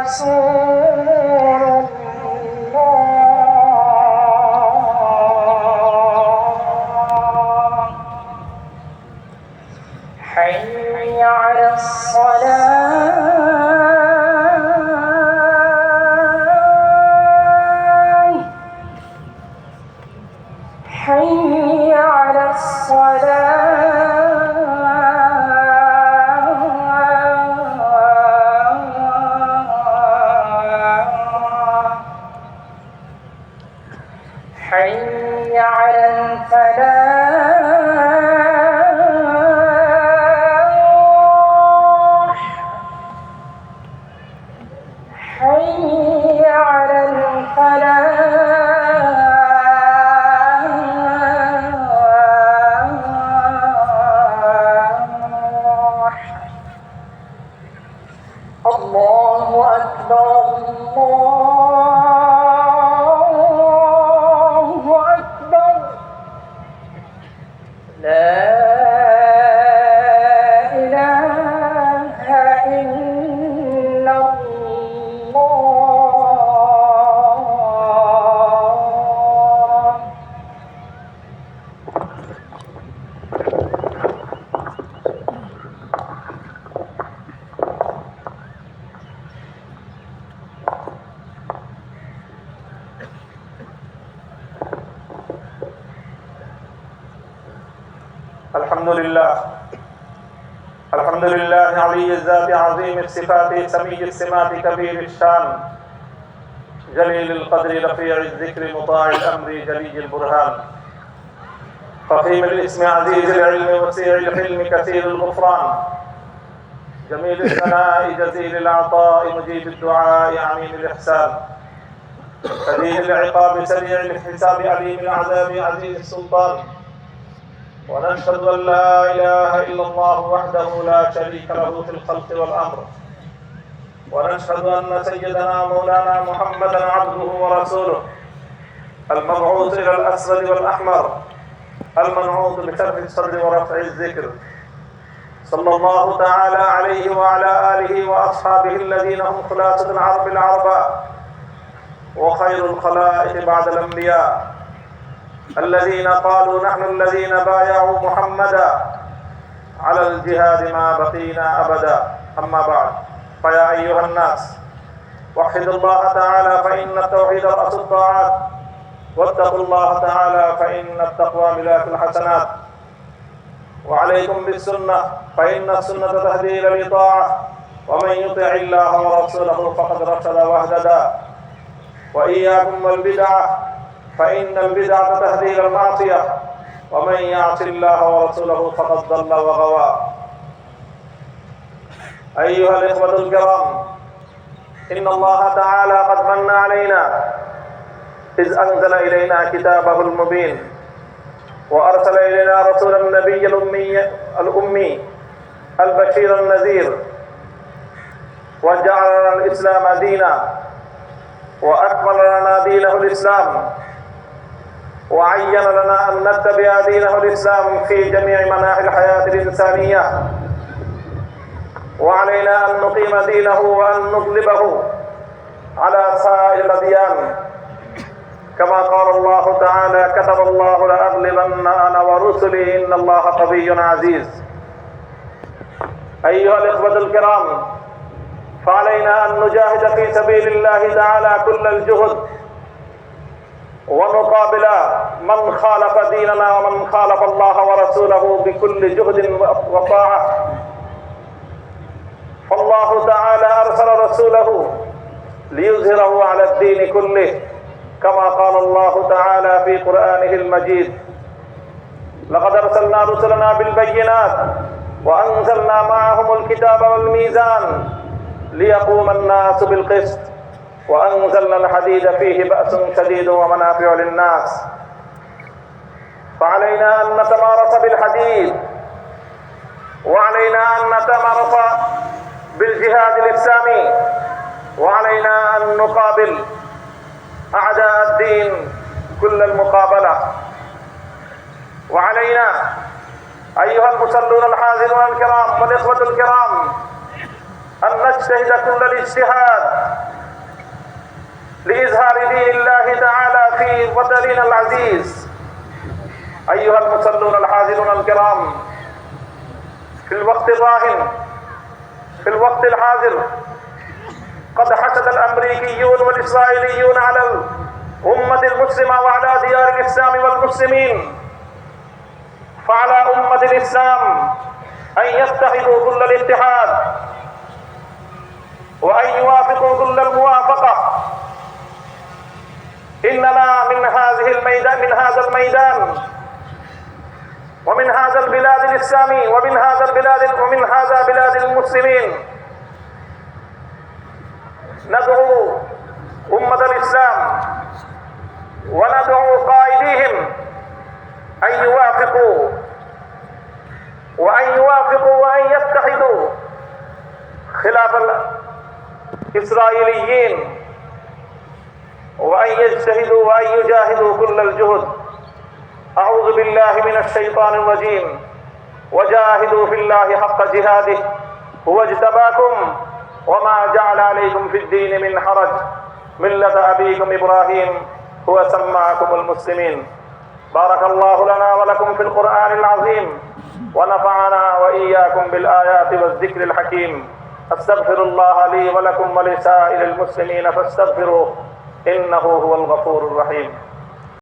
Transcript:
رسول الله حي على الصلاة حي على الصلاة حي على الفلاح حي على الفلاح الله أكبر الله أكبر لا إله إلا الله الحمد لله علي الذات عظيم الصفات سمي السمات كبير الشان جليل القدر رفيع الذكر مطاع الأمر جلي البرهان فخيم الاسم عزيز العلم وسيع الحلم كثير الغفران جميل الثناء جزيل العطاء مجيب الدعاء عميم الإحسان شديد العقاب سريع الحساب عليم العذاب عزيز السلطان ونشهد أن لا إله إلا الله وحده لا شريك له في الخلق والأمر ونشهد أن سيدنا مولانا محمدا عبده ورسوله المبعوث إلى الأسود والأحمر المنعوت بشرف الصدر ورفع الذكر صلى الله تعالى عليه وعلى آله وأصحابه الذين هم خلاصة العرب العرباء وخير الخلائق بعد الأنبياء الذين قالوا نحن الذين بايعوا محمدا على الجهاد ما بقينا أبدا أما بعد فيا أيها الناس وحدوا الله تعالى فإن التوحيد رأس الطاعات واتقوا الله تعالى فإن التقوى ملاك الحسنات وعليكم بالسنة فإن السنة تهدي إلى الطاعة ومن يطع الله ورسوله فقد رشد واهتدى وإياكم والبدعة فإن البدعة تهدي إلى المعصية ومن يعص الله ورسوله فقد ضل وغوى أيها الإخوة الكرام إن الله تعالى قد من علينا إذ أنزل إلينا كتابه المبين وأرسل إلينا رسول النبي الأمي البشير النذير وجعل لنا الإسلام دينا وأكمل لنا دينه الإسلام وعين لنا أن نتبع دينه الإسلام في جميع مناحي الحياة الإنسانية وعلينا أن نقيم دينه وأن نغلبه على سائر الأديان كما قال الله تعالى كتب الله لأغلبن أنا ورسلي إن الله قوي عزيز. أيها الإخوة الكرام فعلينا أن نجاهد في سبيل الله تعالى كل الجهد ونقابل من خالف ديننا ومن خالف الله ورسوله بكل جهد وطاعة. فالله تعالى أرسل رسوله ليظهره على الدين كله كما قال الله تعالى في قرآنه المجيد لقد أرسلنا رسلنا بالبينات وأنزلنا معهم الكتاب والميزان ليقوم الناس بالقسط وأنزلنا الحديد فيه بأس شديد ومنافع للناس. فعلينا أن نتمارس بالحديد وعلينا أن نتمارس بالجهاد الإسلامي وعلينا أن نقابل أعداء الدين كل المقابلة. وعلينا أيها المصلون الحاضرون الكرام والإخوة الكرام أن نجتهد كل الاجتهاد لإظهار دين الله تعالى في وطننا العزيز. أيها المصلون الحاضرون الكرام، في الوقت الراهن، في الوقت الحاضر، قد حشد الأمريكيون والإسرائيليون على الأمة المسلمة وعلى ديار الإسلام والمسلمين، فعلى أمة الإسلام أن يتحدوا كل الاتحاد وأن يوافقوا كل الموافقة. إننا من هذا الميدان ومن هذا البلاد الإسلامي ومن هذا بلاد المسلمين ندعو أمة الإسلام وندعو قائديهم أن يوافقوا وأن يتحدوا خلاف الإسرائيليين، وأن يجتهدوا وأن يجاهدوا كل الجهد. أعوذ بالله من الشيطان الرجيم. وجاهدوا في الله حق جهاده هو اجتباكم وما جعل عليكم في الدين من حرج ملة أبيكم إبراهيم هو سماكم المسلمين. بارك الله لنا ولكم في القرآن العظيم ونفعنا وإياكم بالآيات والذكر الحكيم. أستغفر الله لي ولكم ولسائر المسلمين فاستغفروه إنه هو الغفور الرحيم.